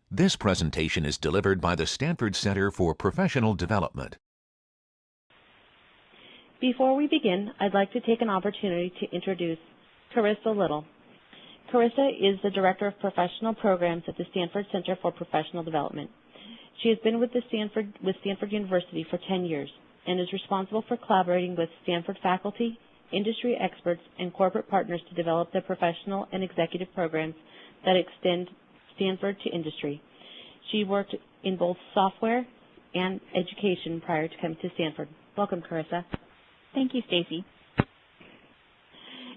This presentation is delivered by the Stanford Center for Professional Development. Before we begin, I'd like to take an opportunity to introduce Carissa Little. Carissa is the Director of Professional Programs at the Stanford Center for Professional Development. She has been with Stanford University for 10 years and is responsible for collaborating with Stanford faculty, industry experts, and corporate partners to develop the professional and executive programs that extend Stanford to industry. She worked in both software and education prior to coming to Stanford. Welcome, Carissa. Thank you, Stacy.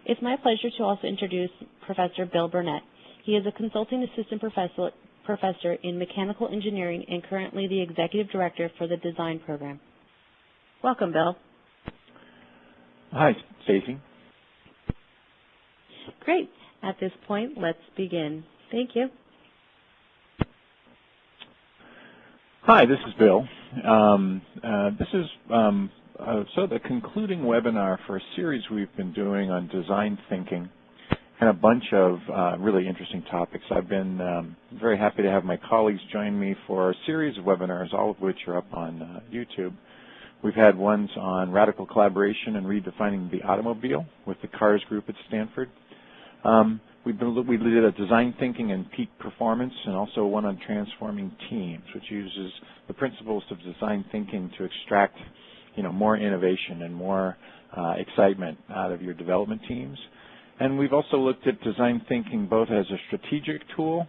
It's my pleasure to also introduce Professor Bill Burnett. He is a consulting assistant professor in mechanical engineering and currently the executive director for the design program. Welcome, Bill. Hi, Stacy. Great. At this point, let's begin. Thank you. Hi, this is Bill. This is the concluding webinar for a series we've been doing on design thinking and a bunch of really interesting topics. I've been very happy to have my colleagues join me for a series of webinars, all of which are up on YouTube. We've had ones on radical collaboration and redefining the automobile with the CARS group at Stanford. We did a design thinking and peak performance, and also one on transforming teams, which uses the principles of design thinking to extract, more innovation and more excitement out of your development teams. And we've also looked at design thinking both as a strategic tool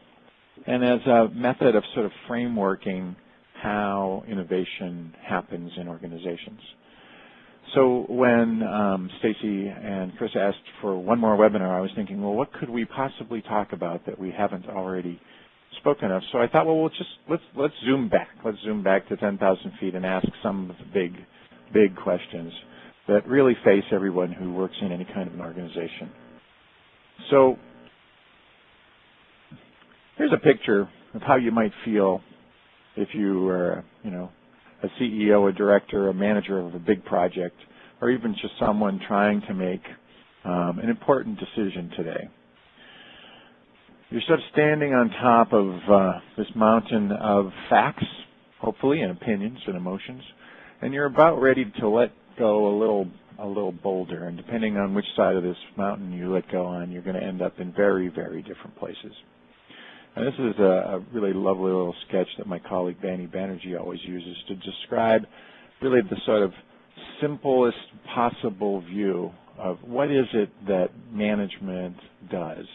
and as a method of sort of frameworking how innovation happens in organizations. So when Stacy and Chris asked for one more webinar, I was thinking, well, what could we possibly talk about that we haven't already spoken of? So I thought, well, let's zoom back. Let's zoom back to 10,000 feet and ask some of the big questions that really face everyone who works in any kind of an organization. So here's a picture of how you might feel if you were, a CEO, a director, a manager of a big project, or even just someone trying to make an important decision today. You're sort of standing on top of this mountain of facts, hopefully, and opinions and emotions, and you're about ready to let go a little boulder. And depending on which side of this mountain you let go on, you're going to end up in very, very different places. And this is a really lovely little sketch that my colleague Danny Banerjee always uses to describe really the sort of simplest possible view of what is it that management does.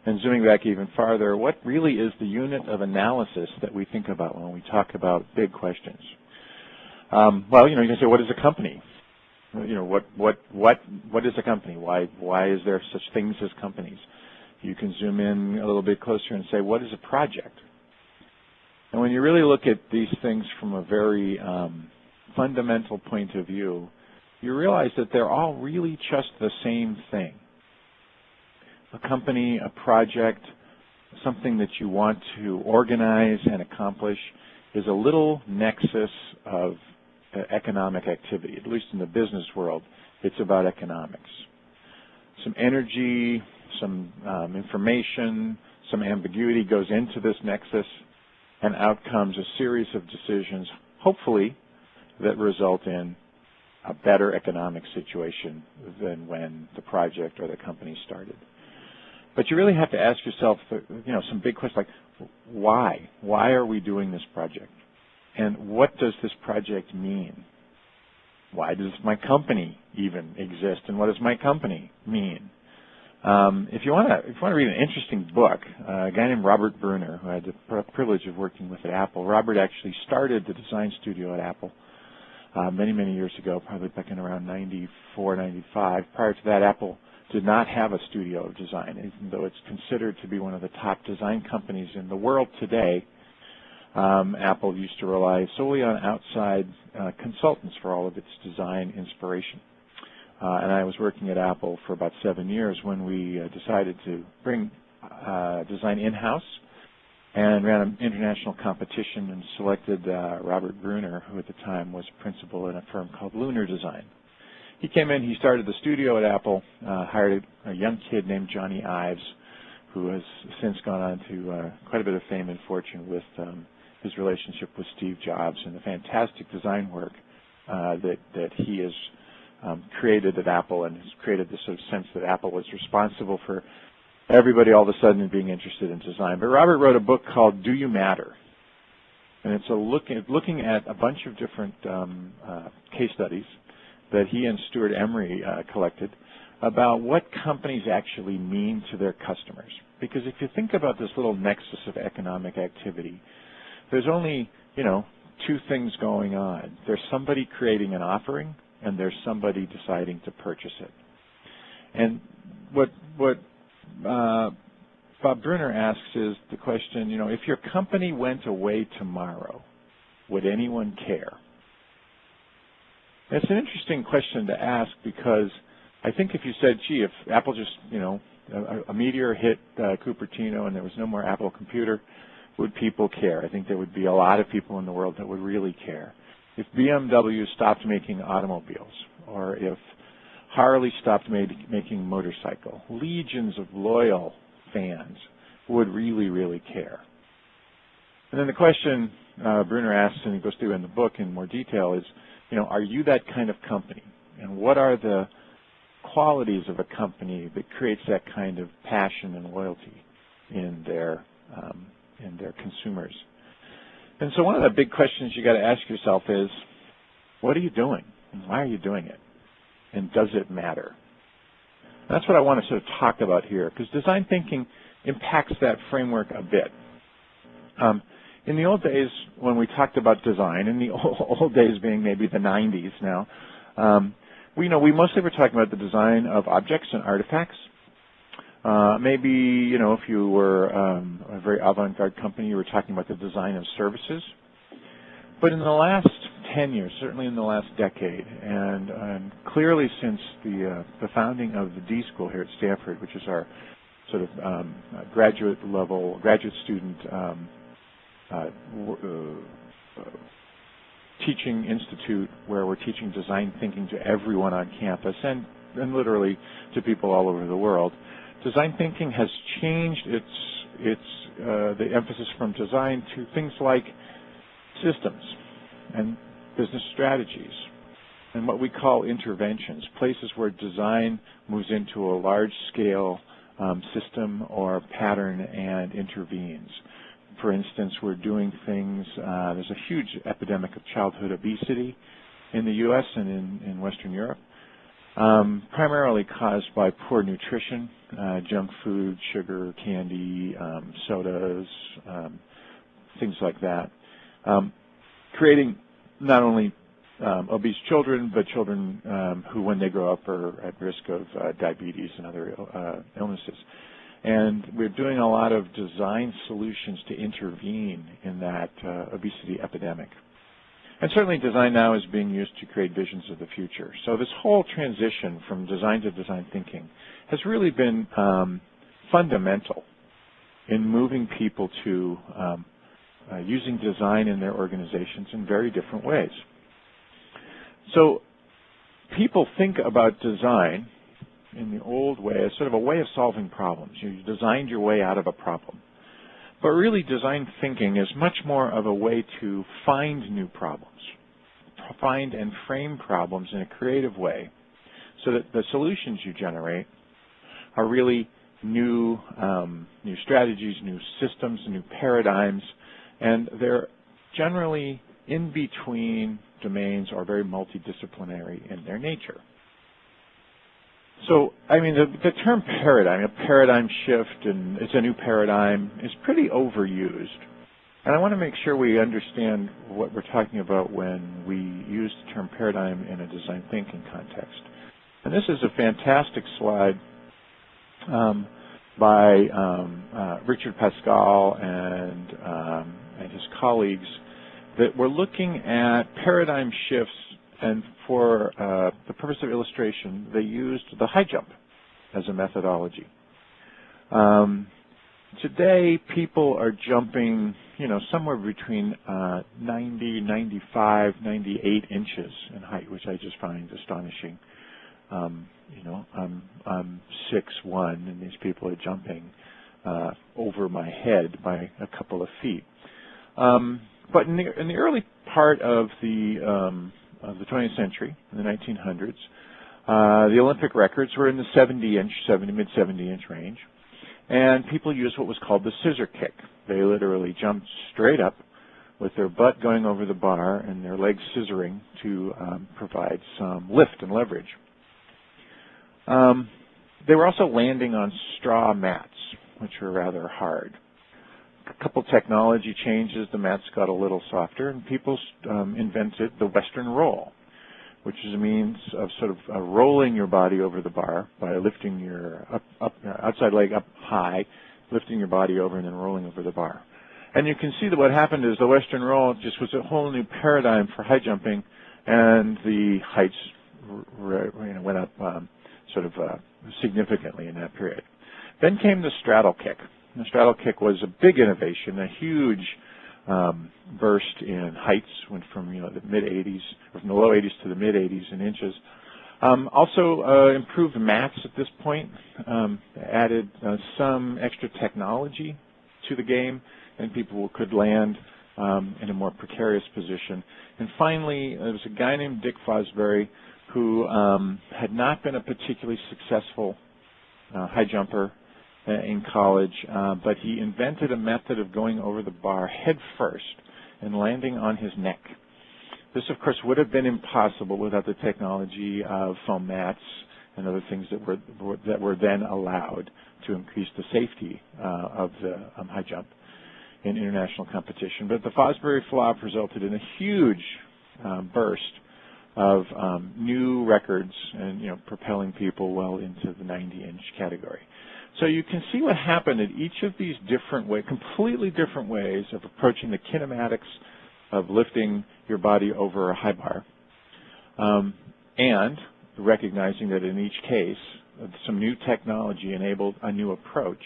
And zooming back even farther, what really is the unit of analysis that we think about when we talk about big questions? Well, you can say, what is a company? What is a company? Why is there such things as companies? You can zoom in a little bit closer and say, what is a project? And when you really look at these things from a very fundamental point of view, you realize that they're all really just the same thing. A company, a project, something that you want to organize and accomplish is a little nexus of economic activity. At least in the business world, it's about economics. Some energy, some information, some ambiguity goes into this nexus, and out comes a series of decisions, hopefully, that result in a better economic situation than when the project or the company started. But you really have to ask yourself, some big questions like, why? Why are we doing this project? And what does this project mean? Why does my company even exist? And what does my company mean? If you want to read an interesting book, a guy named Robert Burnett, who I had the privilege of working with at Apple. Robert actually started the design studio at Apple many, many years ago, probably back in around 94, 95. Prior to that, Apple did not have a studio of design, even though it's considered to be one of the top design companies in the world today. Apple used to rely solely on outside consultants for all of its design inspiration. And I was working at Apple for about 7 years when we decided to bring design in-house and ran an international competition and selected Robert Brunner, who at the time was principal in a firm called Lunar Design. He came in, he started the studio at Apple, hired a young kid named Johnny Ives, who has since gone on to quite a bit of fame and fortune with his relationship with Steve Jobs and the fantastic design work that he has created at Apple, and has created this sort of sense that Apple was responsible for everybody all of a sudden being interested in design. But Robert wrote a book called Do You Matter? And it's looking at a bunch of different case studies that he and Stuart Emery collected about what companies actually mean to their customers. Because if you think about this little nexus of economic activity, there's only, two things going on. There's somebody creating an offering, and there's somebody deciding to purchase it. And what Bob Brunner asks is the question, if your company went away tomorrow, would anyone care? It's an interesting question to ask, because I think if you said, gee, if Apple just, a meteor hit Cupertino and there was no more Apple computer, would people care? I think there would be a lot of people in the world that would really care. If BMW stopped making automobiles, or if Harley stopped making motorcycle, legions of loyal fans would really, really care. And then the question Brunner asks, and he goes through in the book in more detail, is, are you that kind of company? And what are the qualities of a company that creates that kind of passion and loyalty in their consumers? And so one of the big questions you got to ask yourself is, what are you doing? And why are you doing it? And does it matter? And that's what I want to sort of talk about here, because design thinking impacts that framework a bit. In the old days, when we talked about design, in the old days being maybe the 90s now, we mostly were talking about the design of objects and artifacts. Maybe, if you were a very avant-garde company, you were talking about the design of services. But in the last 10 years, certainly in the last decade, and clearly since the founding of the D.School here at Stanford, which is our sort of graduate student teaching institute, where we're teaching design thinking to everyone on campus and literally to people all over the world. Design thinking has changed the emphasis from design to things like systems and business strategies and what we call interventions, places where design moves into a large-scale system or pattern and intervenes. For instance, we're doing things, there's a huge epidemic of childhood obesity in the U.S. and in Western Europe, primarily caused by poor nutrition, junk food, sugar, candy, sodas, things like that, creating not only obese children, but children who, when they grow up, are at risk of diabetes and other illnesses. And we're doing a lot of design solutions to intervene in that obesity epidemic. And certainly design now is being used to create visions of the future. So this whole transition from design to design thinking has really been fundamental in moving people to using design in their organizations in very different ways. So people think about design in the old way as sort of a way of solving problems. You designed your way out of a problem. But really, design thinking is much more of a way to find new problems, find and frame problems in a creative way, so that the solutions you generate are really new strategies, new systems, new paradigms, and they're generally in between domains or very multidisciplinary in their nature. So, I mean, the term paradigm, a paradigm shift, and it's a new paradigm, is pretty overused. And I want to make sure we understand what we're talking about when we use the term paradigm in a design thinking context. And this is a fantastic slide by Richard Pascal and his colleagues, that we're looking at paradigm shifts, and for the purpose of illustration, they used the high jump as a methodology. Today, people are jumping, somewhere between 90, 95, 98 inches in height, which I just find astonishing. I'm 6'1", and these people are jumping over my head by a couple of feet. But in the early part of the 20th century, in the 1900s, the Olympic records were in the mid 70-inch range, and people used what was called the scissor kick. They literally jumped straight up with their butt going over the bar and their legs scissoring to provide some lift and leverage. They were also landing on straw mats, which were rather hard. A couple technology changes, the mats got a little softer, and people invented the Western roll, which is a means of sort of rolling your body over the bar by lifting your outside leg up high, lifting your body over, and then rolling over the bar. And you can see that what happened is the Western roll just was a whole new paradigm for high jumping, and the heights went up significantly in that period. Then came the straddle kick. The straddle kick was a big innovation, a huge burst in heights, went from the mid 80s, or from the low 80s to the mid 80s in inches. Also improved mats at this point, added some extra technology to the game, and people could land in a more precarious position. And finally, there was a guy named Dick Fosbury who had not been a particularly successful high jumper in college, but he invented a method of going over the bar head first and landing on his neck. This, of course, would have been impossible without the technology of foam mats and other things that were then allowed to increase the safety of the high jump in international competition. But the Fosbury flop resulted in a huge burst of new records and propelling people well into the 90-inch category. So you can see what happened at each of these completely different ways of approaching the kinematics of lifting your body over a high bar, and recognizing that in each case some new technology enabled a new approach.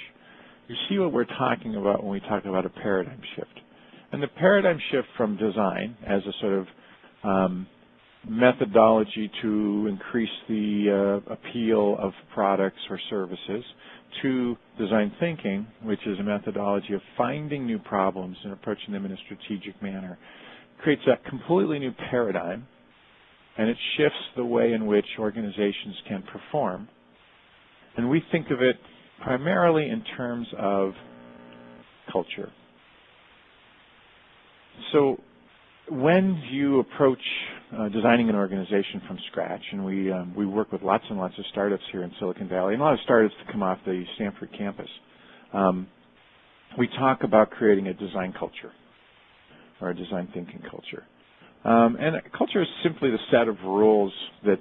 You see what we're talking about when we talk about a paradigm shift. And the paradigm shift from design as a sort of methodology to increase the appeal of products or services, to design thinking, which is a methodology of finding new problems and approaching them in a strategic manner, creates a completely new paradigm, and it shifts the way in which organizations can perform. And we think of it primarily in terms of culture. So when you approach designing an organization from scratch, and we work with lots and lots of startups here in Silicon Valley, and a lot of startups that come off the Stanford campus, we talk about creating a design culture or a design thinking culture. And a culture is simply the set of rules that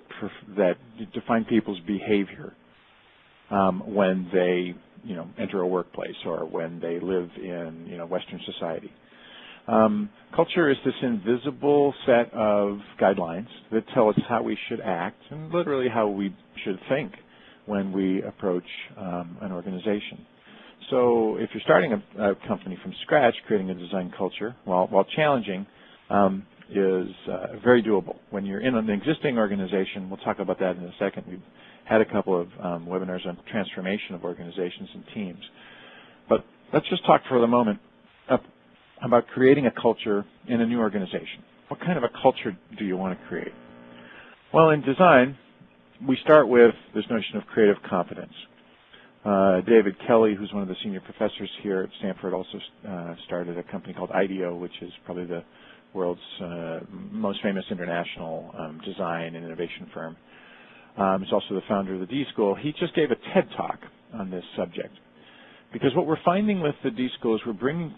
define people's behavior when they enter a workplace or when they live in Western society. Culture is this invisible set of guidelines that tell us how we should act and literally how we should think when we approach an organization. So if you're starting a company from scratch, creating a design culture, while challenging, is very doable. When you're in an existing organization, we'll talk about that in a second. We've had a couple of webinars on transformation of organizations and teams. But let's just talk for the moment about creating a culture in a new organization. What kind of a culture do you want to create? Well, in design, we start with this notion of creative competence. David Kelly, who's one of the senior professors here at Stanford, also started a company called Ideation, which is probably the world's most famous international design and innovation firm. He's also the founder of the D.School. He just gave a TED Talk on this subject. Because what we're finding with the D.School is we're bringing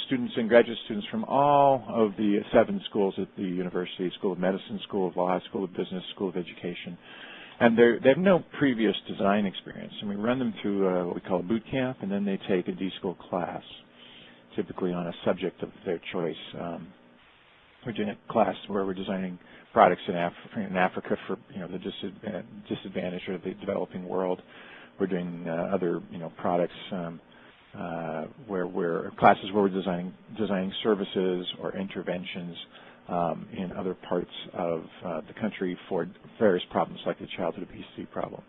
students and graduate students from all of the 7 schools at the university: School of Medicine, School of Law, School of Business, School of Education. And they have no previous design experience. And we run them through what we call a boot camp, and then they take a D.School class, typically on a subject of their choice. We're doing a class where we're designing products in Africa for the disadvantaged or the developing world. We're doing other products classes where we're designing services or interventions in other parts of the country for various problems like the childhood obesity problem.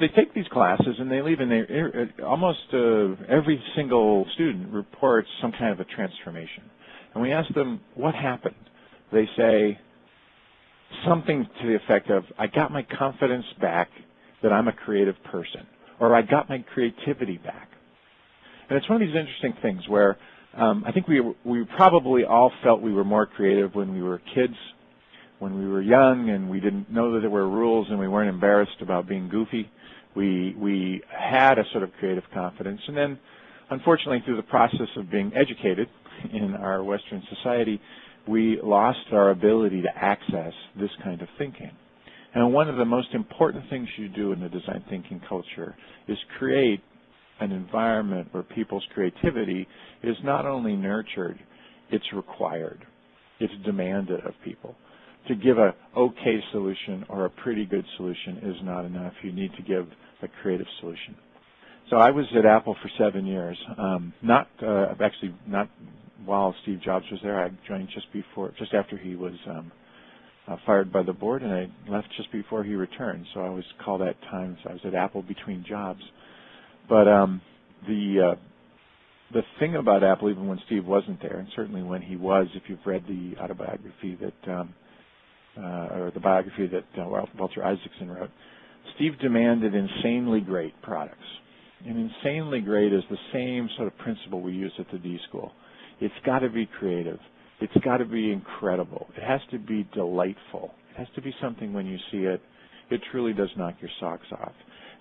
they take these classes and they leave, and almost every single student reports some kind of a transformation. And we ask them, what happened? They say something to the effect of, I got my confidence back that I'm a creative person, or I got my creativity back. And it's one of these interesting things where I think we probably all felt we were more creative when we were kids, when we were young, and we didn't know that there were rules and we weren't embarrassed about being goofy. We had a sort of creative confidence. And then, unfortunately, through the process of being educated in our Western society, we lost our ability to access this kind of thinking. And one of the most important things you do in the design thinking culture is create an environment where people's creativity is not only nurtured, it's required. It's demanded of people. To give a okay solution or a pretty good solution is not enough. You need to give a creative solution. So I was at Apple for 7 years. Not while Steve Jobs was there. I joined just after he was fired by the board, and I left just before he returned. So I always call that time. So I was at Apple between jobs. But the thing about Apple, even when Steve wasn't there, and certainly when he was, if you've read the autobiography that or the biography that Walter Isaacson wrote, Steve demanded insanely great products. And insanely great is the same sort of principle we use at the D.School. It's got to be creative. It's got to be incredible. It has to be delightful. It has to be something when you see it, it truly does knock your socks off.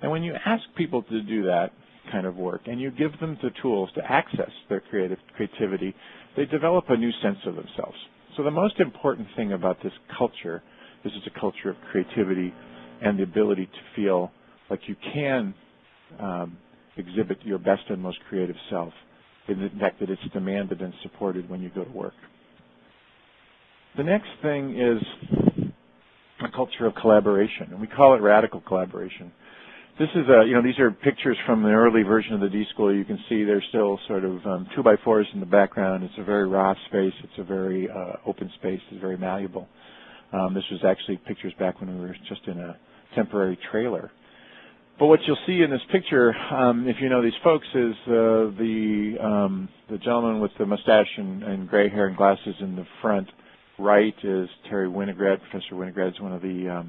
And when you ask people to do that kind of work and you give them the tools to access their creativity, they develop a new sense of themselves. So the most important thing about this culture is it's a culture of creativity and the ability to feel like you can exhibit your best and most creative self, in the fact that it's demanded and supported when you go to work. The next thing is a culture of collaboration, and we call it radical collaboration. This is these are pictures from the early version of the D.School. You can see there's still sort of 2x4s in the background. It's a very raw space. It's a very open space. It's very malleable. This was actually pictures back when we were just in a temporary trailer. But what you'll see in this picture, if you know these folks, is the gentleman with the mustache and gray hair and glasses in the front right is Terry Winograd. Professor Winograd is one of the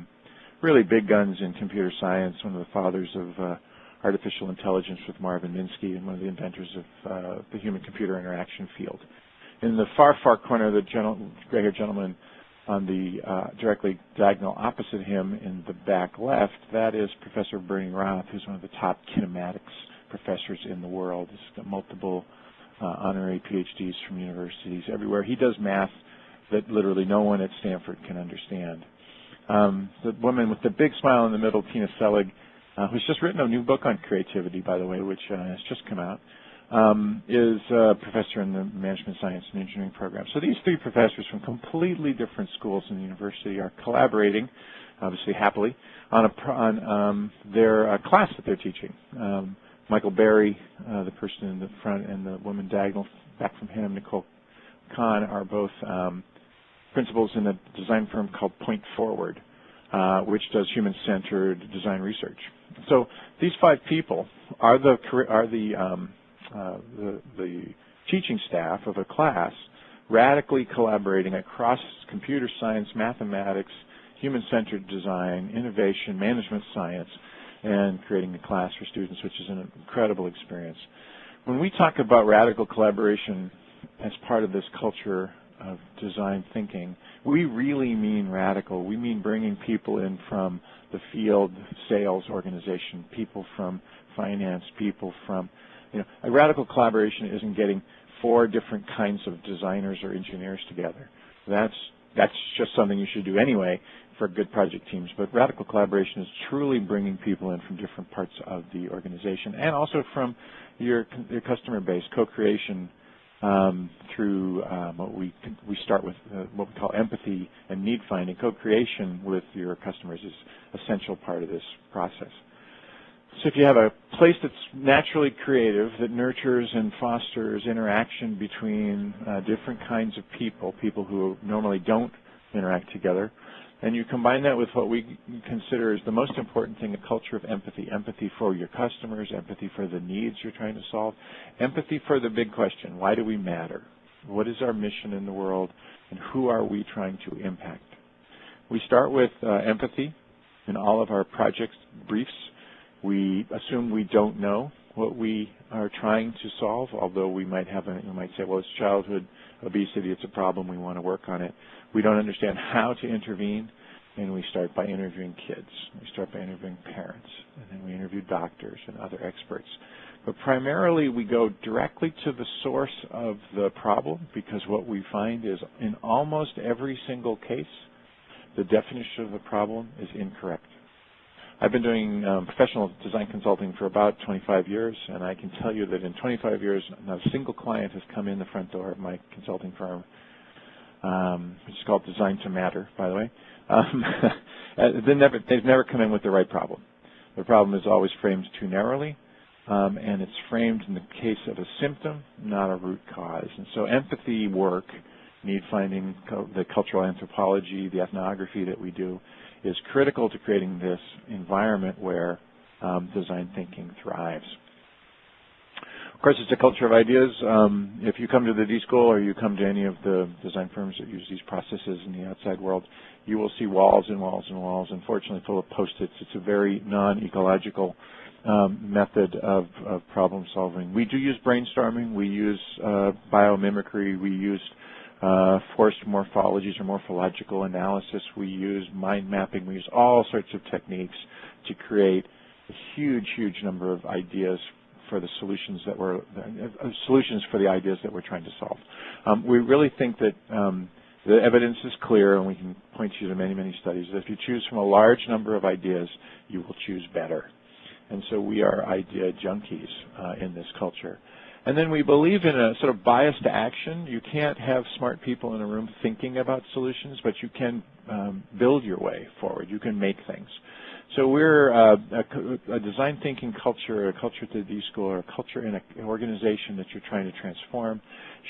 really big guns in computer science, one of the fathers of artificial intelligence with Marvin Minsky, and one of the inventors of the human-computer interaction field. In the far corner, the gray-haired gentleman on the directly diagonal opposite him in the back left, that is Professor Bernie Roth, who's one of the top kinematics professors in the world. He's got multiple honorary PhDs from universities everywhere. He does math that literally no one at Stanford can understand. The woman with the big smile in the middle, Tina Selig, who's just written a new book on creativity, by the way, which has just come out, is a professor in the management science and engineering program. So these three professors from completely different schools in the university are collaborating, obviously happily, on their class that they're teaching. Michael Berry, the person in the front, and the woman diagonal back from him, Nicole Kahn, are both principals in a design firm called Point Forward, which does human-centered design research. So these five people are the teaching staff of a class radically collaborating across computer science, mathematics, human-centered design, innovation, management science, and creating a class for students, which is an incredible experience. When we talk about radical collaboration as part of this culture of design thinking, we really mean radical. We mean bringing people in from the field sales organization, people from finance, people from, a radical collaboration isn't getting 4 different kinds of designers or engineers together. That's just something you should do anyway for good project teams. But radical collaboration is truly bringing people in from different parts of the organization and also from your customer base, co-creation, through what we start with what we call empathy and need finding. Co-creation with your customers is an essential part of this process. So if you have a place that's naturally creative, that nurtures and fosters interaction between different kinds of people who normally don't interact together, And you combine that with what we consider is the most important thing, a culture of empathy. Empathy for your customers, empathy for the needs you're trying to solve, empathy for the big question, why do we matter? What is our mission in the world, and who are we trying to impact? We start with empathy in all of our project briefs. We assume we don't know what we are trying to solve, although we might say, well, it's childhood obesity, it's a problem, we want to work on it. We don't understand how to intervene, and we start by interviewing kids. We start by interviewing parents, and then we interview doctors and other experts. But primarily, we go directly to the source of the problem, because what we find is in almost every single case, the definition of the problem is incorrect. I've been doing professional design consulting for about 25 years, and I can tell you that in 25 years, not a single client has come in the front door of my consulting firm, which is called Design to Matter, by the way. They've never come in with the right problem. The problem is always framed too narrowly, and it's framed in the case of a symptom, not a root cause. And so empathy work, need finding, the cultural anthropology, the ethnography that we do, is critical to creating this environment where design thinking thrives. Of course, it's a culture of ideas. If you come to the D.School or you come to any of the design firms that use these processes in the outside world, you will see walls and walls and walls, unfortunately, full of Post-its. It's a very non-ecological method of problem solving. We do use brainstorming. We use biomimicry. We use forced morphologies or morphological analysis. We use mind mapping. We use all sorts of techniques to create a huge, huge number of ideas for the solutions that solutions for the ideas that we're trying to solve. We really think that the evidence is clear, and we can point you to many, many studies, that if you choose from a large number of ideas, you will choose better. And so we are idea junkies in this culture. And then we believe in a sort of bias to action. You can't have smart people in a room thinking about solutions, but you can build your way forward. You can make things. So we're a design thinking culture, a culture at the D.School, or a culture in an organization that you're trying to transform,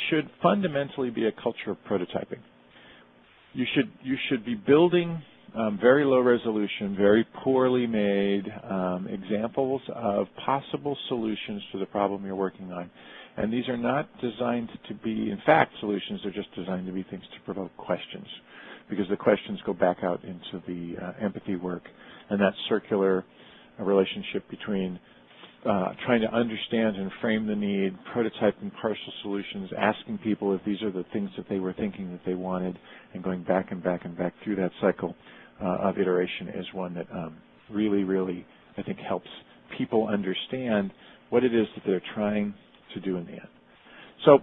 should fundamentally be a culture of prototyping. You should be building very low resolution, very poorly made examples of possible solutions to the problem you're working on. And these are not designed to be, in fact, solutions. They're just designed to be things to provoke questions, because the questions go back out into the empathy work and that circular relationship between trying to understand and frame the need, prototyping partial solutions, asking people if these are the things that they were thinking that they wanted, and going back and back and back through that cycle of iteration is one that really, really, I think, helps people understand what it is that they're trying to do in the end. So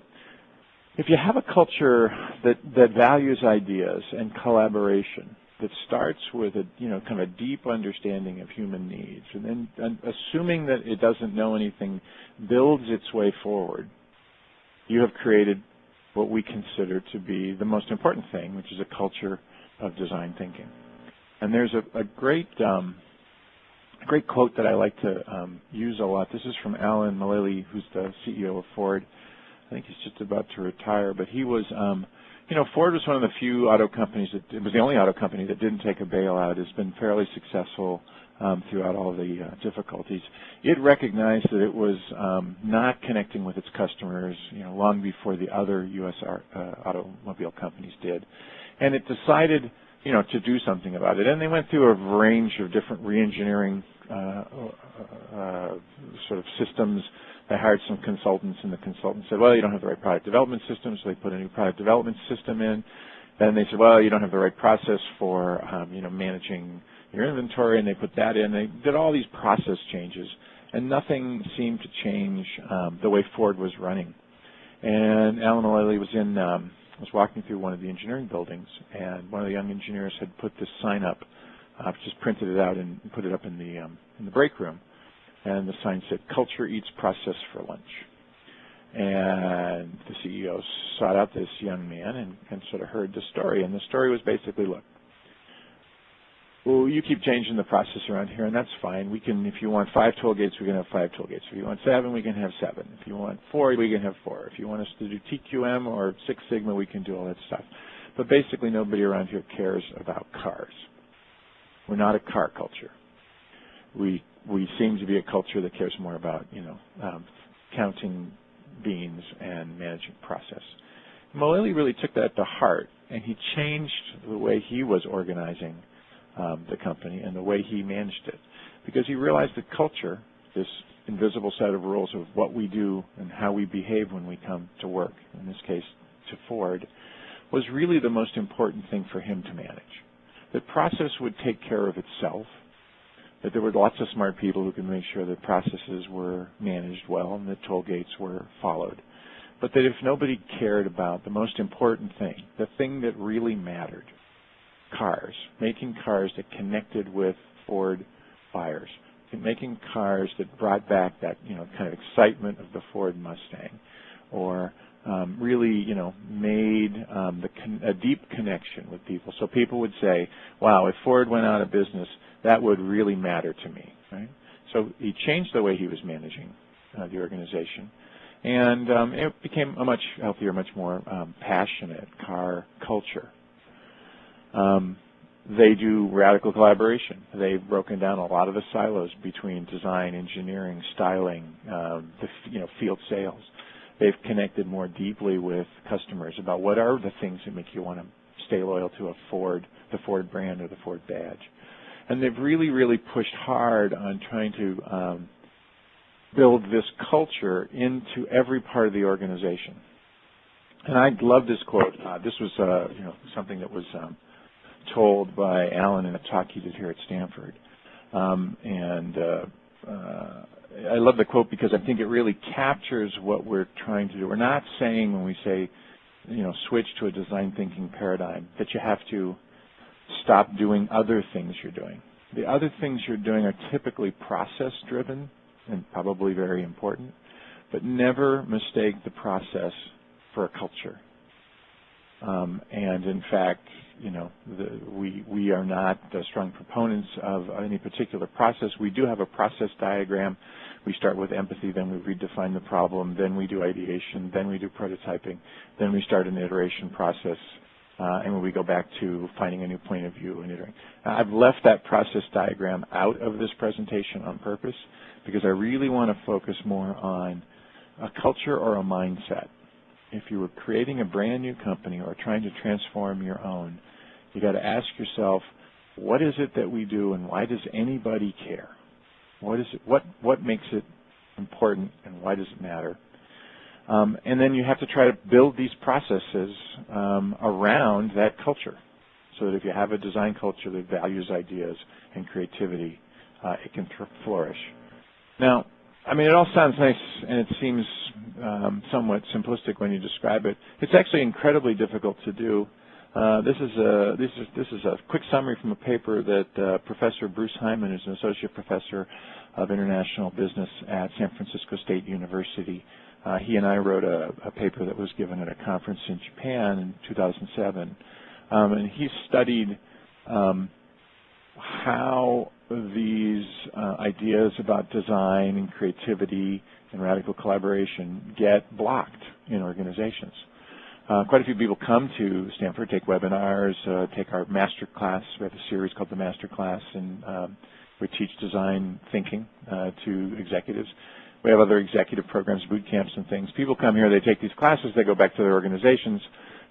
if you have a culture that values ideas and collaboration, that starts with a kind of a deep understanding of human needs, and then assuming that it doesn't know anything, builds its way forward, you have created what we consider to be the most important thing, which is a culture of design thinking. And there's a great quote that I like to use a lot. This is from Alan Mulally, who's the CEO of Ford. I think he's just about to retire, but he was, Ford was one of the few auto companies it was the only auto company that didn't take a bailout. It's been fairly successful throughout all the difficulties. It recognized that it was not connecting with its customers, long before the other U.S. automobile companies did, and it decided, to do something about it. And they went through a range of different re-engineering sort of systems. They hired some consultants, and the consultants said, well, you don't have the right product development system, so they put a new product development system in. Then they said, well, you don't have the right process for, managing your inventory, and they put that in. They did all these process changes, and nothing seemed to change the way Ford was running. And Alan Mulally was walking through one of the engineering buildings, and one of the young engineers had put this sign up, just printed it out and put it up in the break room. And the sign said, "Culture eats process for lunch." And the CEO sought out this young man and sort of heard the story. And the story was basically, look, well, you keep changing the process around here, and that's fine. We can, if you want 5 toll gates, we can have 5 toll gates. If you want 7, we can have 7. If you want 4, we can have 4. If you want us to do TQM or Six Sigma, we can do all that stuff. but basically nobody around here cares about cars. We're not a car culture. We seem to be a culture that cares more about, counting beans and managing process. Mulally really took that to heart, and he changed the way he was organizing the company and the way he managed it, because he realized that culture, this invisible set of rules of what we do and how we behave when we come to work, in this case to Ford, was really the most important thing for him to manage. That process would take care of itself, that there were lots of smart people who could make sure that processes were managed well and that toll gates were followed, but that if nobody cared about the most important thing, the thing that really mattered, cars, making cars that connected with Ford buyers, making cars that brought back that kind of excitement of the Ford Mustang, or really made a deep connection with people. So people would say, wow, if Ford went out of business, that would really matter to me. Right? So he changed the way he was managing the organization, and it became a much healthier, much more passionate car culture. They do radical collaboration. They've broken down a lot of the silos between design, engineering, styling, field sales. They've connected more deeply with customers about what are the things that make you want to stay loyal to the Ford brand or the Ford badge. And they've really, really pushed hard on trying to build this culture into every part of the organization. And I love this quote. This was something that was told by Alan in a talk he did here at Stanford. I love the quote because I think it really captures what we're trying to do. We're not saying when we say, switch to a design thinking paradigm that you have to stop doing other things you're doing. The other things you're doing are typically process driven and probably very important, but never mistake the process for a culture. And in fact, we are not strong proponents of any particular process. We do have a process diagram. We start with empathy, then we redefine the problem, then we do ideation, then we do prototyping, then we start an iteration process, and when we go back to finding a new point of view and iterating. I've left that process diagram out of this presentation on purpose because I really want to focus more on a culture or a mindset. If you were creating a brand new company or trying to transform your own, you got to ask yourself, what is it that we do and why does anybody care? What is it? What makes it important and why does it matter? And then you have to try to build these processes around that culture, so that if you have a design culture that values ideas and creativity, it can flourish. Now, it all sounds nice and it seems somewhat simplistic when you describe it. It's actually incredibly difficult to do. This is a quick summary from a paper that Professor Bruce Hyman, who's an associate professor of international business at San Francisco State University. He and I wrote a paper that was given at a conference in Japan in 2007, and he studied how these ideas about design and creativity and radical collaboration get blocked in organizations. Quite a few people come to Stanford, take webinars, take our master class. We have a series called the Master Class, and we teach design thinking to executives. We have other executive programs, boot camps and things. People come here, they take these classes, they go back to their organizations.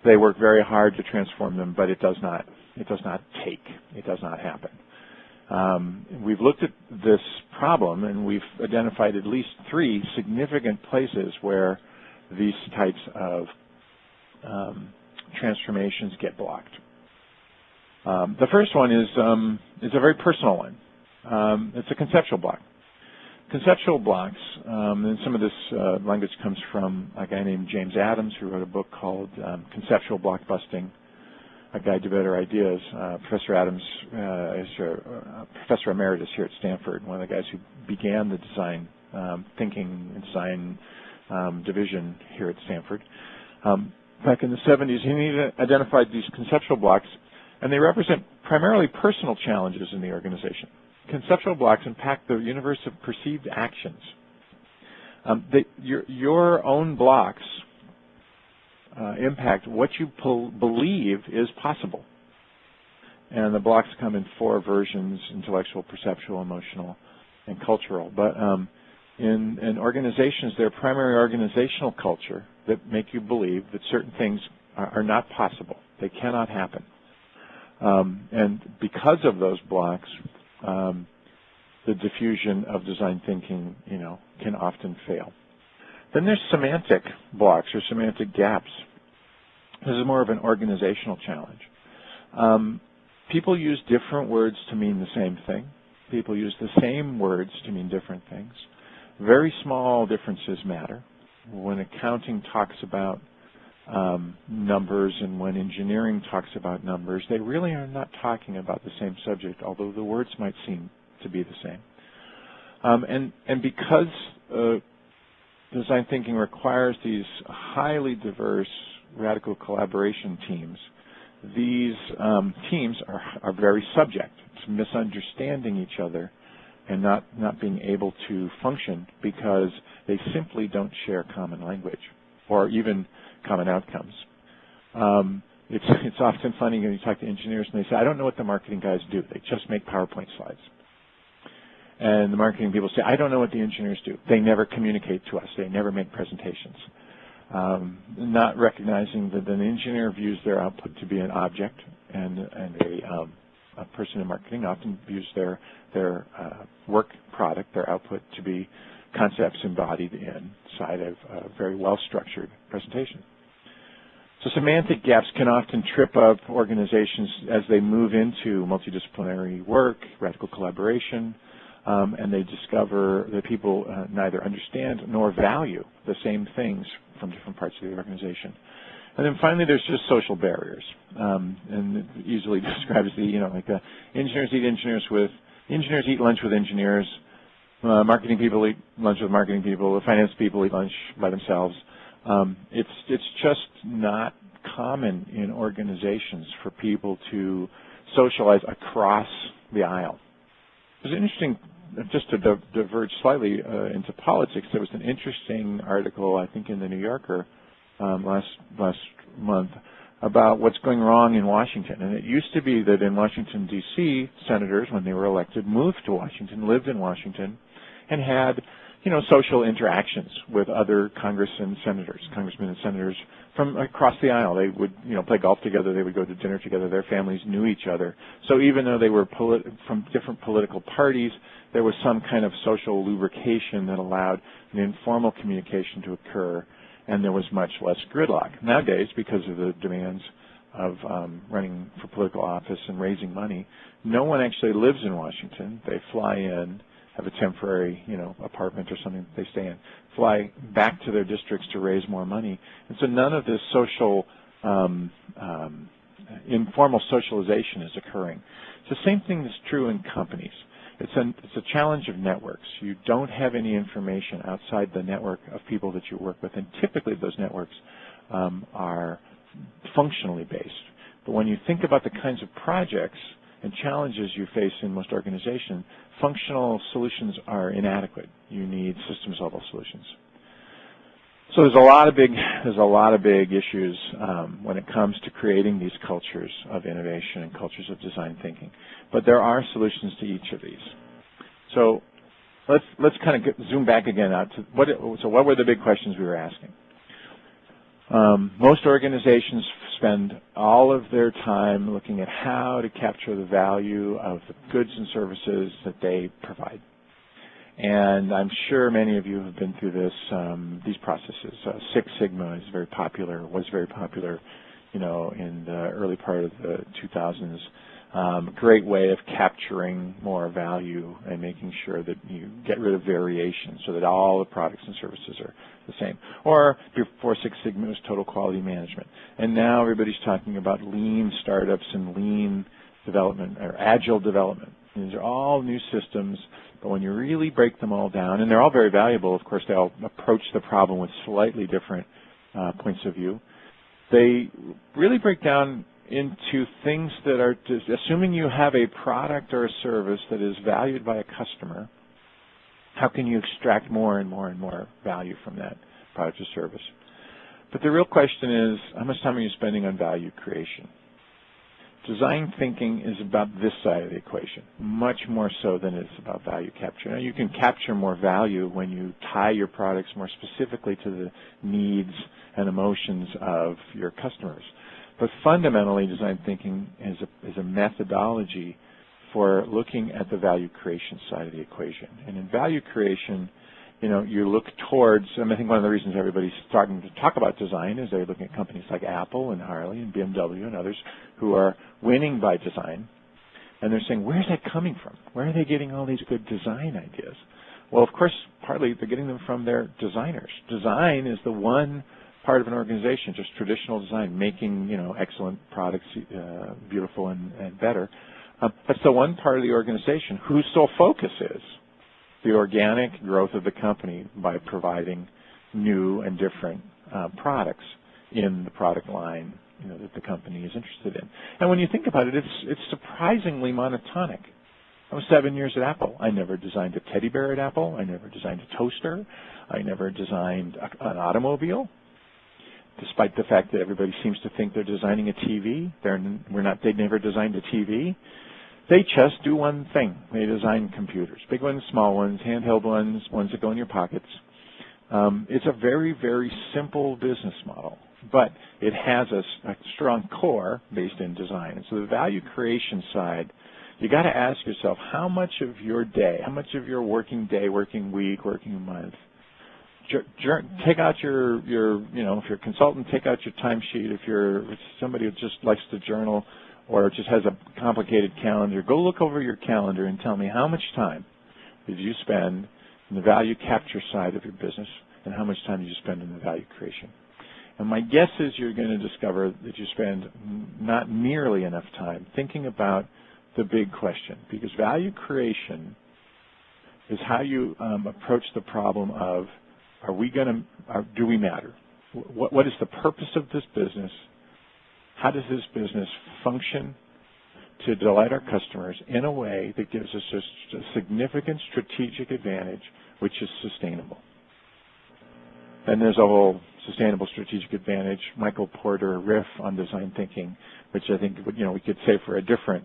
They work very hard to transform them, but it does not happen. We've looked at this problem, and we've identified at least 3 significant places where these types of transformations get blocked. The first one is a very personal one. It's a conceptual block. Conceptual blocks, and some of this language comes from a guy named James Adams, who wrote a book called Conceptual Blockbusting, A Guide to Better Ideas. Professor Adams is a professor emeritus here at Stanford, one of the guys who began the design thinking and design division here at Stanford. Back in the 70s, he identified these conceptual blocks, and they represent primarily personal challenges in the organization. Conceptual blocks impact the universe of perceived actions. Your own blocks impact what you believe is possible. And the blocks come in 4 versions: intellectual, perceptual, emotional, and cultural. But in organizations, they're primary organizational culture that make you believe that certain things are not possible. They cannot happen. And because of those blocks, the diffusion of design thinking, can often fail. Then there's semantic blocks or semantic gaps. This is more of an organizational challenge. People use different words to mean the same thing. People use the same words to mean different things. Very small differences matter. When accounting talks about numbers and when engineering talks about numbers, they really are not talking about the same subject, although the words might seem to be the same. And because design thinking requires these highly diverse radical collaboration teams, these teams are very subject to misunderstanding each other and not being able to function because they simply don't share common language or even common outcomes. It's often funny when you talk to engineers and they say, I don't know what the marketing guys do. They just make PowerPoint slides. And the marketing people say, I don't know what the engineers do. They never communicate to us. They never make presentations. Not recognizing that an engineer views their output to be an object, and a person in marketing often views their work product, their output, to be concepts embodied inside of a very well-structured presentation. So semantic gaps can often trip up organizations as they move into multidisciplinary work, radical collaboration, and they discover that people neither understand nor value the same things from different parts of the organization. And then finally, there's just social barriers, and it easily describes engineers eat lunch with engineers, marketing people eat lunch with marketing people, finance people eat lunch by themselves. It's just not common in organizations for people to socialize across the aisle. It was interesting, just to diverge slightly into politics, there was an interesting article, I think, in the New Yorker last month about what's going wrong in Washington. And it used to be that in Washington, D.C., senators, when they were elected, moved to Washington, lived in Washington, and had social interactions with other congressmen and senators from across the aisle. They would, play golf together. They would go to dinner together. Their families knew each other. So even though they were from different political parties, there was some kind of social lubrication that allowed an informal communication to occur, and there was much less gridlock. Nowadays, because of the demands of running for political office and raising money, no one actually lives in Washington. They fly in, have a temporary, apartment or something that they stay in, fly back to their districts to raise more money. And so none of this social, informal socialization is occurring. It's the same thing that's true in companies. It's a challenge of networks. You don't have any information outside the network of people that you work with, and typically those networks are functionally based. But when you think about the kinds of projects and challenges you face in most organizations, functional solutions are inadequate. You need systems level solutions. So there's a lot of big issues when it comes to creating these cultures of innovation and cultures of design thinking. But there are solutions to each of these. So let's kind of zoom back again out to what were the big questions we were asking? Most organizations spend all of their time looking at how to capture the value of the goods and services that they provide. And I'm sure many of you have been through these processes. Six Sigma was very popular, in the early part of the 2000s. Great way of capturing more value and making sure that you get rid of variation so that all the products and services are the same. Or before Six Sigma was total quality management. And now everybody's talking about lean startups and lean development or agile development. These are all new systems, but when you really break them all down, and they're all very valuable, of course, they all approach the problem with slightly different points of view. They really break down into things that are, assuming you have a product or a service that is valued by a customer, how can you extract more and more and more value from that product or service? But the real question is, how much time are you spending on value creation? Design thinking is about this side of the equation, much more so than it's about value capture. Now, you can capture more value when you tie your products more specifically to the needs and emotions of your customers. But fundamentally, design thinking is a methodology for looking at the value creation side of the equation. And in value creation, you look towards, I think one of the reasons everybody's starting to talk about design is they're looking at companies like Apple and Harley and BMW and others who are winning by design. And they're saying, where's that coming from? Where are they getting all these good design ideas? Well, of course, partly they're getting them from their designers. Design is the one part of an organization, just traditional design, making, excellent products beautiful and better. That's the one part of the organization whose sole focus is the organic growth of the company by providing new and different products in the product line that the company is interested in. And when you think about it, it's surprisingly monotonic. I was 7 years at Apple. I never designed a teddy bear at Apple. I never designed a toaster. I never designed an automobile, despite the fact that everybody seems to think they're designing a TV. They never designed a TV. They just do one thing. They design computers, big ones, small ones, handheld ones, ones that go in your pockets. It's a very, very simple business model, but it has a strong core based in design. And so the value creation side, you got to ask yourself, how much of your day, how much of your working day, working week, working month, take out your if you're a consultant, take out your timesheet. If you're somebody who just likes to journal, or just has a complicated calendar, go look over your calendar and tell me how much time did you spend in the value capture side of your business and how much time did you spend in the value creation. And my guess is you're going to discover that you spend not nearly enough time thinking about the big question, because value creation is how you approach the problem of, do we matter? What is the purpose of this business? How does this business function to delight our customers in a way that gives us a significant strategic advantage, which is sustainable? And there's a whole sustainable strategic advantage, Michael Porter riff on design thinking, which I think we could say for a different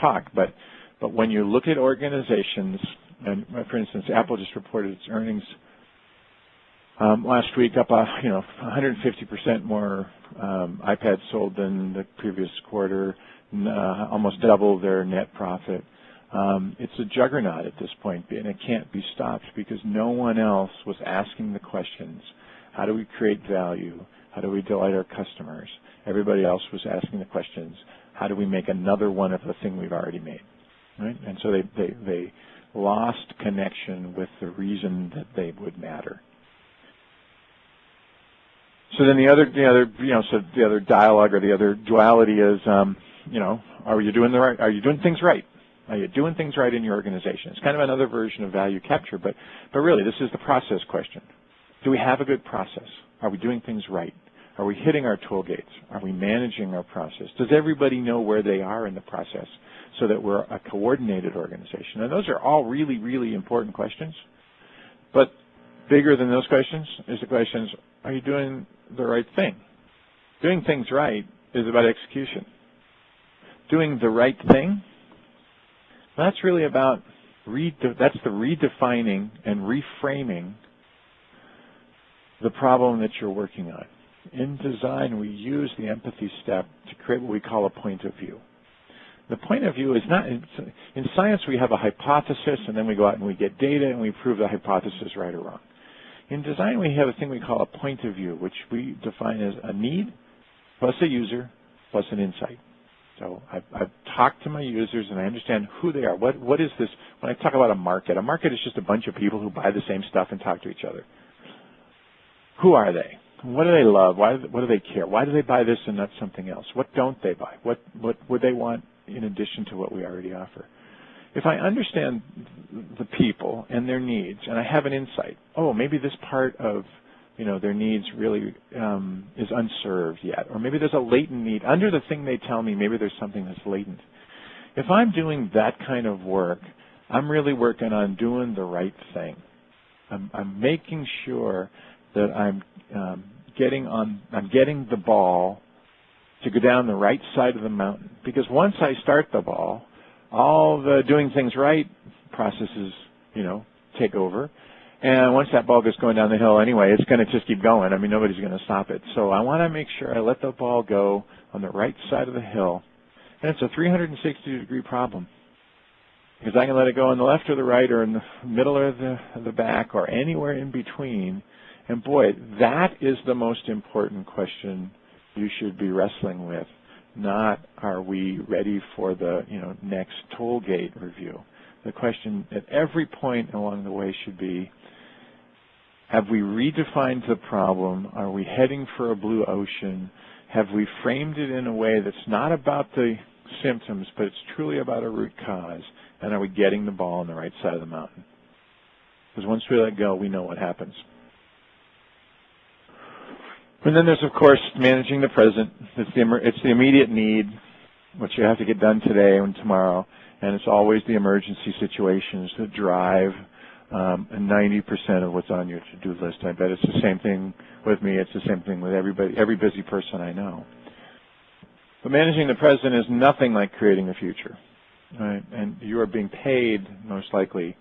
talk. But when you look at organizations, and for instance, Apple just reported its earnings last week, up 150% more iPads sold than the previous quarter, almost double their net profit. It's a juggernaut at this point, and it can't be stopped because no one else was asking the questions. How do we create value? How do we delight our customers? Everybody else was asking the questions. How do we make another one of the thing we've already made? Right? And so they lost connection with the reason that they would matter. So then the other dialogue or the other duality is, are you doing things right? Are you doing things right in your organization? It's kind of another version of value capture, but really this is the process question. Do we have a good process? Are we doing things right? Are we hitting our toll gates? Are we managing our process? Does everybody know where they are in the process so that we're a coordinated organization? And those are all really, really important questions. But bigger than those questions is the questions, are you doing the right thing? Doing things right is about execution. Doing the right thing, that's really about, that's the redefining and reframing the problem that you're working on. In design, we use the empathy step to create what we call a point of view. The point of view is not, in science we have a hypothesis and then we go out and we get data and we prove the hypothesis right or wrong. In design we have a thing we call a point of view, which we define as a need plus a user plus an insight. So I've talked to my users and I understand who they are. What is this? When I talk about a market is just a bunch of people who buy the same stuff and talk to each other. Who are they? What do they love? What do they care? Why do they buy this and not something else? What don't they buy? What would they want in addition to what we already offer? If I understand the people and their needs and I have an insight, maybe this part of their needs really is unserved yet, or maybe there's a latent need. Under the thing they tell me, maybe there's something that's latent. If I'm doing that kind of work, I'm really working on doing the right thing. I'm making sure that I'm getting the ball to go down the right side of the mountain. Because once I start the ball, all the doing things right processes, take over. And once that ball gets going down the hill anyway, it's going to just keep going. I mean, nobody's going to stop it. So I want to make sure I let the ball go on the right side of the hill. And it's a 360-degree problem. Because I can let it go on the left or the right or in the middle or the back or anywhere in between. And boy, that is the most important question you should be wrestling with. Not are we ready for the next toll gate review. The question at every point along the way should be, have we redefined the problem? Are we heading for a blue ocean? Have we framed it in a way that's not about the symptoms, but it's truly about a root cause? And are we getting the ball on the right side of the mountain? Because once we let go, we know what happens. And then there's, of course, managing the present. It's the immediate need, what you have to get done today and tomorrow. And it's always the emergency situations that drive 90% of what's on your to-do list. I bet it's the same thing with me. It's the same thing with every busy person I know. But managing the present is nothing like creating the future. Right? And you are being paid, most likely,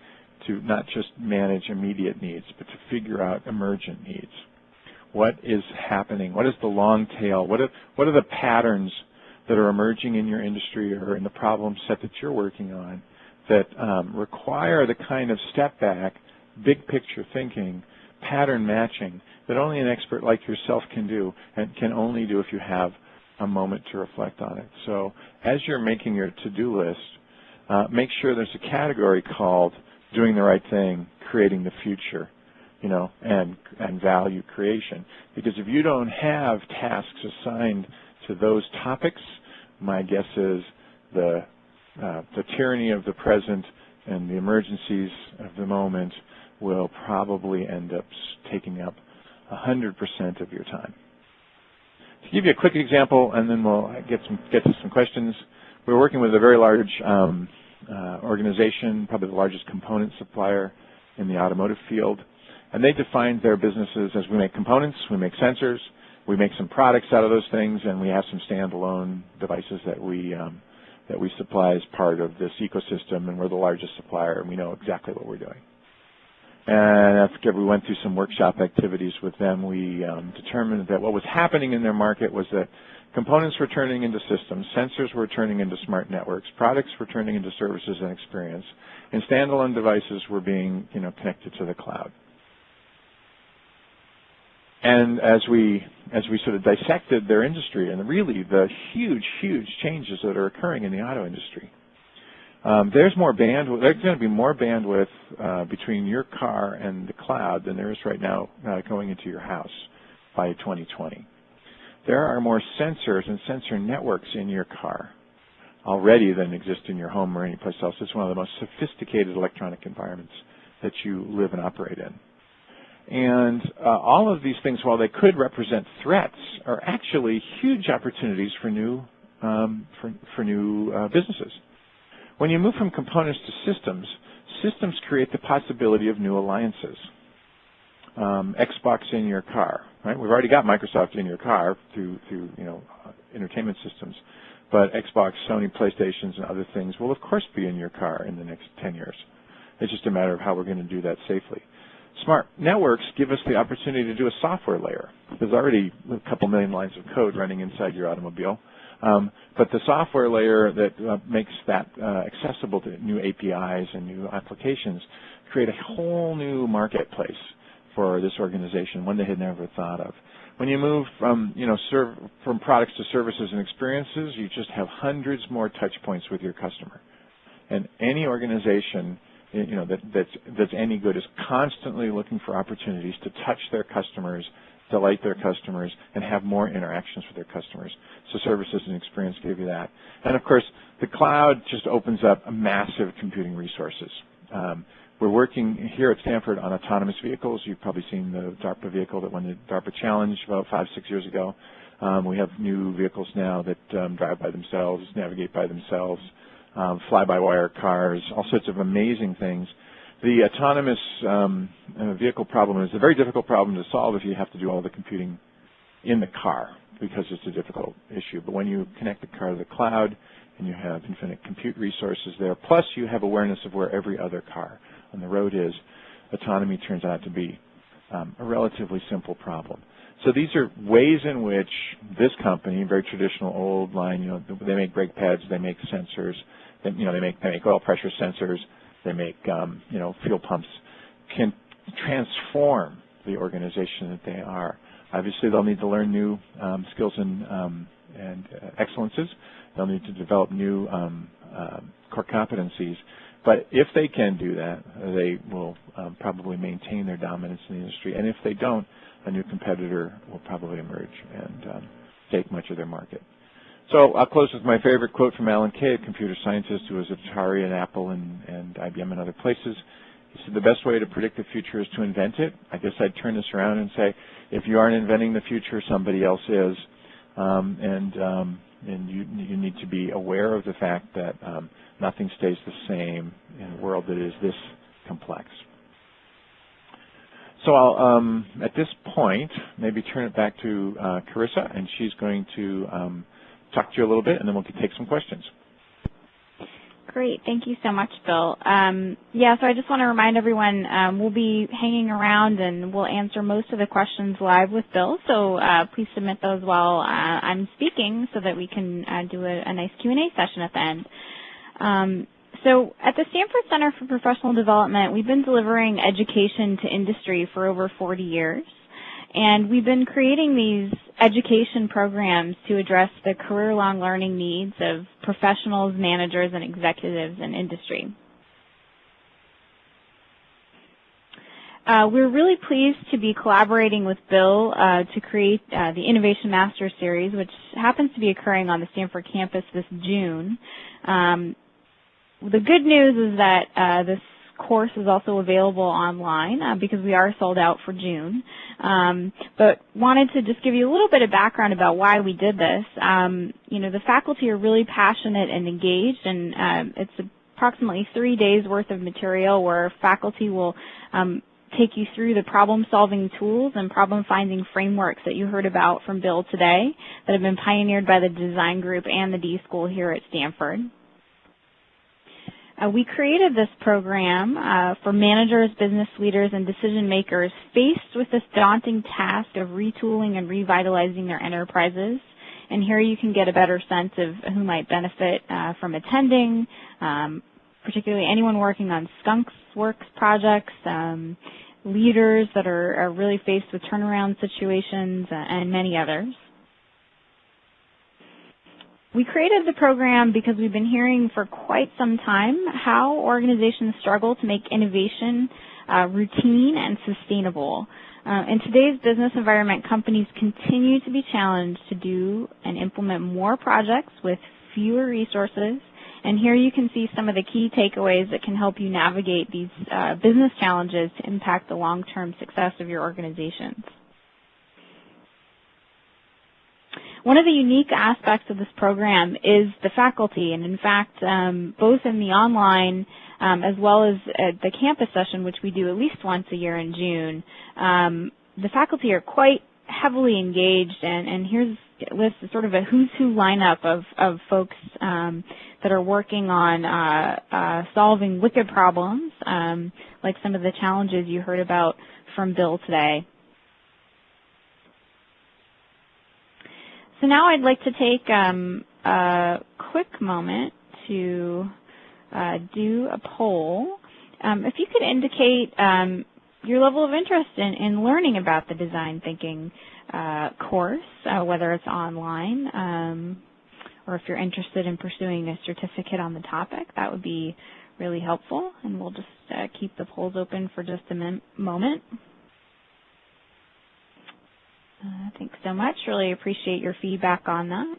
to not just manage immediate needs, but to figure out emergent needs. What is happening? What is the long tail? What are the patterns that are emerging in your industry or in the problem set that you're working on that require the kind of step back, big picture thinking, pattern matching that only an expert like yourself can do and can only do if you have a moment to reflect on it. So as you're making your to-do list, make sure there's a category called doing the right thing, creating the future, and value creation. Because if you don't have tasks assigned to those topics, my guess is the tyranny of the present and the emergencies of the moment will probably end up taking up 100% of your time. To give you a quick example, and then we'll get to some questions. We're working with a very large organization, probably the largest component supplier in the automotive field. And they defined their businesses as we make components, we make sensors, we make some products out of those things, and we have some standalone devices that we supply as part of this ecosystem, and we're the largest supplier, and we know exactly what we're doing. And after we went through some workshop activities with them, we determined that what was happening in their market was that components were turning into systems, sensors were turning into smart networks, products were turning into services and experience, and standalone devices were being connected to the cloud. And as we sort of dissected their industry and really the huge, huge changes that are occurring in the auto industry, there's more bandwidth. There's going to be more bandwidth between your car and the cloud than there is right now going into your house by 2020. There are more sensors and sensor networks in your car already than exist in your home or anyplace else. It's one of the most sophisticated electronic environments that you live and operate in. And all of these things, while they could represent threats, are actually huge opportunities for new businesses. When you move from components to systems, systems create the possibility of new alliances. Xbox in your car, right? We've already got Microsoft in your car through entertainment systems, but Xbox, Sony, PlayStations, and other things will of course be in your car in the next 10 years. It's just a matter of how we're going to do that safely. Smart networks give us the opportunity to do a software layer. There's already a couple million lines of code running inside your automobile, but the software layer that makes that accessible to new APIs and new applications create a whole new marketplace for this organization, one they had never thought of. When you move from from products to services and experiences, you just have hundreds more touch points with your customer, and any organization that's any good is constantly looking for opportunities to touch their customers, delight their customers, and have more interactions with their customers. So services and experience give you that. And of course, the cloud just opens up massive computing resources. We're working here at Stanford on autonomous vehicles. You've probably seen the DARPA vehicle that won the DARPA challenge about 5-6 years ago. We have new vehicles now that drive by themselves, navigate by themselves, fly-by-wire cars, all sorts of amazing things. The autonomous vehicle problem is a very difficult problem to solve if you have to do all the computing in the car because it's a difficult issue. But when you connect the car to the cloud and you have infinite compute resources there, plus you have awareness of where every other car on the road is, autonomy turns out to be a relatively simple problem. So these are ways in which this company, very traditional old line, they make brake pads, they make sensors, they make oil pressure sensors, they make fuel pumps, can transform the organization that they are. Obviously, they'll need to learn new skills and excellences. They'll need to develop new core competencies. But if they can do that, they will probably maintain their dominance in the industry. And if they don't, a new competitor will probably emerge and take much of their market. So I'll close with my favorite quote from Alan Kay, a computer scientist who was at Atari and Apple and IBM and other places. He said, the best way to predict the future is to invent it. I guess I'd turn this around and say, if you aren't inventing the future, somebody else is. And you need to be aware of the fact that nothing stays the same in a world that is this complex. So I'll, at this point, maybe turn it back to Carissa, and she's going to talk to you a little bit, and then we'll take some questions. Great. Thank you so much, Bill. So I just want to remind everyone we'll be hanging around and we'll answer most of the questions live with Bill. So please submit those while I'm speaking so that we can do a nice Q&A session at the end. So at the Stanford Center for Professional Development, we've been delivering education to industry for over 40 years. And we've been creating these education programs to address the career-long learning needs of professionals, managers, and executives in industry. We're really pleased to be collaborating with Bill to create the Innovation Master Series, which happens to be occurring on the Stanford campus this June. The good news is that this course is also available online because we are sold out for June. But wanted to just give you a little bit of background about why we did this. The faculty are really passionate and engaged, and it's approximately 3 days worth of material where faculty will take you through the problem-solving tools and problem-finding frameworks that you heard about from Bill today that have been pioneered by the design group and the D.School here at Stanford. We created this program for managers, business leaders, and decision makers faced with this daunting task of retooling and revitalizing their enterprises. And here you can get a better sense of who might benefit from attending, particularly anyone working on SkunksWorks projects, leaders that are really faced with turnaround situations, and many others. We created the program because we've been hearing for quite some time how organizations struggle to make innovation routine and sustainable. In today's business environment, companies continue to be challenged to do and implement more projects with fewer resources. And here you can see some of the key takeaways that can help you navigate these business challenges to impact the long-term success of your organizations. One of the unique aspects of this program is the faculty, and in fact, both in the online as well as at the campus session, which we do at least once a year in June, the faculty are quite heavily engaged, and here's a list of sort of a who's who lineup of folks that are working on solving wicked problems, like some of the challenges you heard about from Bill today. So now I'd like to take a quick moment to do a poll. If you could indicate your level of interest in learning about the Design Thinking course, whether it's online or if you're interested in pursuing a certificate on the topic, that would be really helpful. And we'll just keep the polls open for just a moment. Thanks so much. Really appreciate your feedback on that.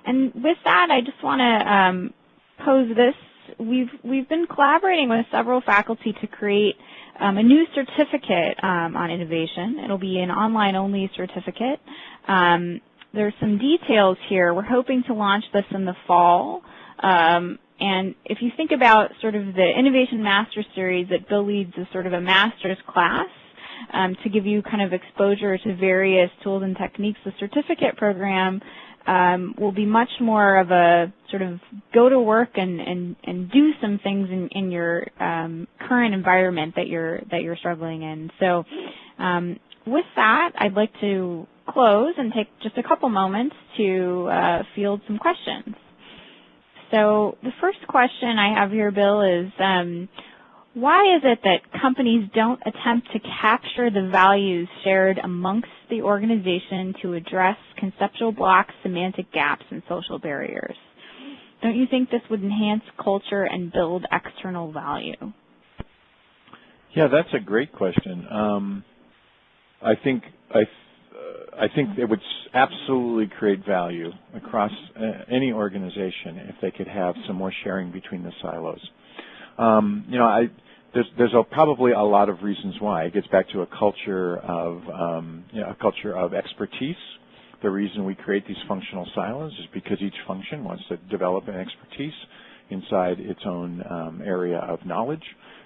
And with that, I just want to pose this. We've been collaborating with several faculty to create a new certificate on innovation. It'll be an online-only certificate. There's some details here. We're hoping to launch this in the fall. And if you think about sort of the Innovation Master Series that Bill leads as sort of a master's class, to give you kind of exposure to various tools and techniques. The certificate program will be much more of a sort of go to work and do some things in your current environment that you're struggling in. So with that, I'd like to close and take just a couple moments to field some questions. So the first question I have here, Bill, is why is it that companies don't attempt to capture the values shared amongst the organization to address conceptual blocks, semantic gaps, and social barriers? Don't you think this would enhance culture and build external value? Yeah, that's a great question. I think it would absolutely create value across any organization if they could have some more sharing between the silos. There's probably a lot of reasons why. It gets back to a culture of expertise. The reason we create these functional silos is because each function wants to develop an expertise inside its own area of knowledge,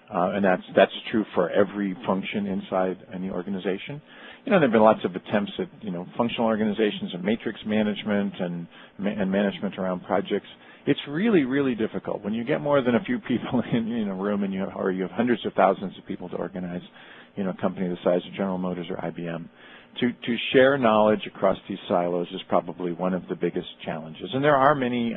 and that's true for every function inside any organization. There have been lots of attempts at functional organizations and matrix management and management around projects. It's really, really difficult when you get more than a few people in a room and you have hundreds of thousands of people to organize, a company the size of General Motors or IBM. To share knowledge across these silos is probably one of the biggest challenges. And there are many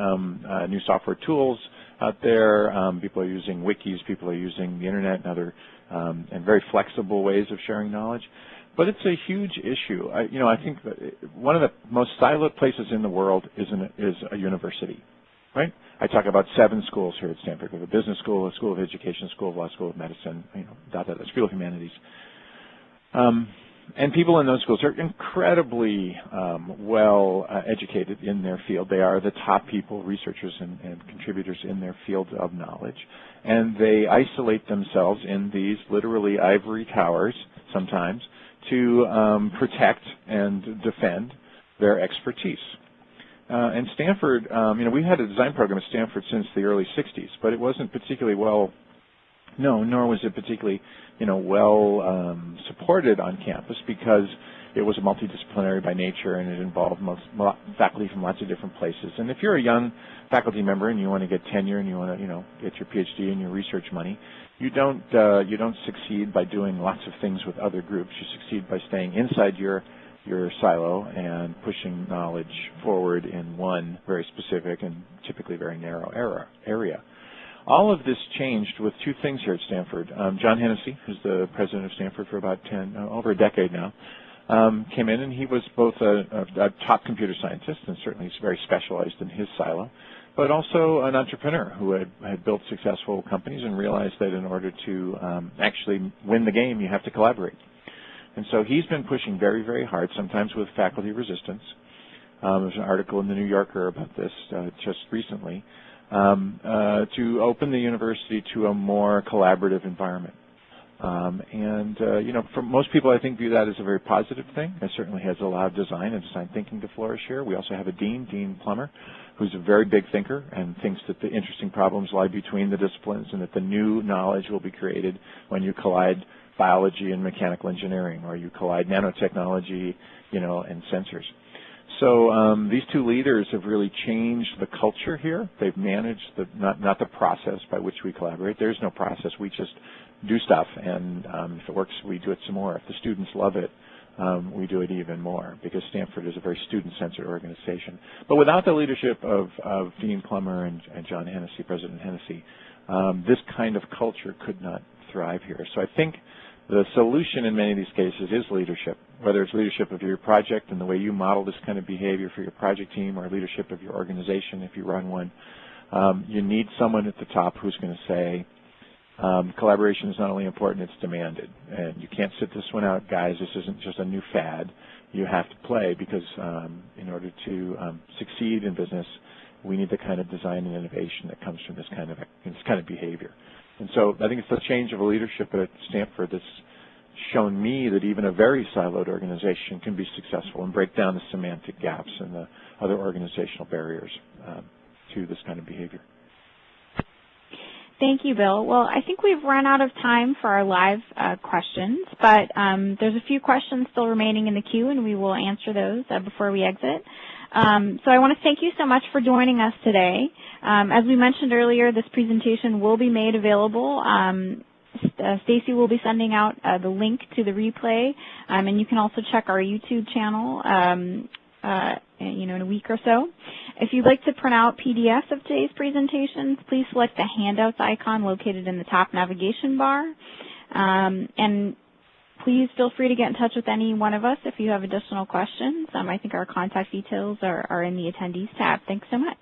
new software tools out there. People are using wikis. People are using the internet and other and very flexible ways of sharing knowledge. But it's a huge issue. I think that one of the most siloed places in the world is a university. Right? I talk about 7 schools here at Stanford. We have a business school, a school of education, school of law, school of medicine, school of humanities. And people in those schools are incredibly well educated in their field. They are the top people, researchers and contributors in their field of knowledge. And they isolate themselves in these literally ivory towers sometimes to protect and defend their expertise. And Stanford, we had a design program at Stanford since the early 60s, but it wasn't particularly well known, nor was it particularly, well supported on campus because it was multidisciplinary by nature and it involved faculty from lots of different places. And if you're a young faculty member and you want to get tenure and you want to, get your PhD and your research money, you don't succeed by doing lots of things with other groups. You succeed by staying inside your silo and pushing knowledge forward in one very specific and typically very narrow area. All of this changed with 2 things here at Stanford. John Hennessy, who's the president of Stanford for about over a decade now, came in, and he was both a top computer scientist, and certainly he's very specialized in his silo, but also an entrepreneur who had built successful companies and realized that in order to actually win the game, you have to collaborate. And so he's been pushing very, very hard, sometimes with faculty resistance. There's an article in the New Yorker about this just recently, to open the university to a more collaborative environment. For most people, I think, view that as a very positive thing. It certainly has allowed design and design thinking to flourish here. We also have a dean, Dean Plummer, who's a very big thinker and thinks that the interesting problems lie between the disciplines and that the new knowledge will be created when you collide biology and mechanical engineering, or you collide nanotechnology, and sensors. So these 2 leaders have really changed the culture here. They've managed not the process by which we collaborate. There's no process. We just do stuff, and if it works, we do it some more. If the students love it, we do it even more, because Stanford is a very student-centered organization. But without the leadership of Dean Plummer and John Hennessy, President Hennessy, this kind of culture could not thrive here. So I think the solution in many of these cases is leadership, whether it's leadership of your project and the way you model this kind of behavior for your project team, or leadership of your organization if you run one. You need someone at the top who's going to say, collaboration is not only important, it's demanded. And you can't sit this one out, guys. This isn't just a new fad. You have to play, because in order to succeed in business, we need the kind of design and innovation that comes from this kind of behavior. And so I think it's the change of leadership at Stanford that's shown me that even a very siloed organization can be successful and break down the semantic gaps and the other organizational barriers to this kind of behavior. Thank you, Bill. Well, I think we've run out of time for our live questions, but there's a few questions still remaining in the queue, and we will answer those before we exit. So I want to thank you so much for joining us today. As we mentioned earlier, this presentation will be made available. Stacy will be sending out the link to the replay, and you can also check our YouTube channel in a week or so. If you'd like to print out PDFs of today's presentations, please select the handouts icon located in the top navigation bar. And please feel free to get in touch with any one of us if you have additional questions. I think our contact details are in the attendees tab. Thanks so much.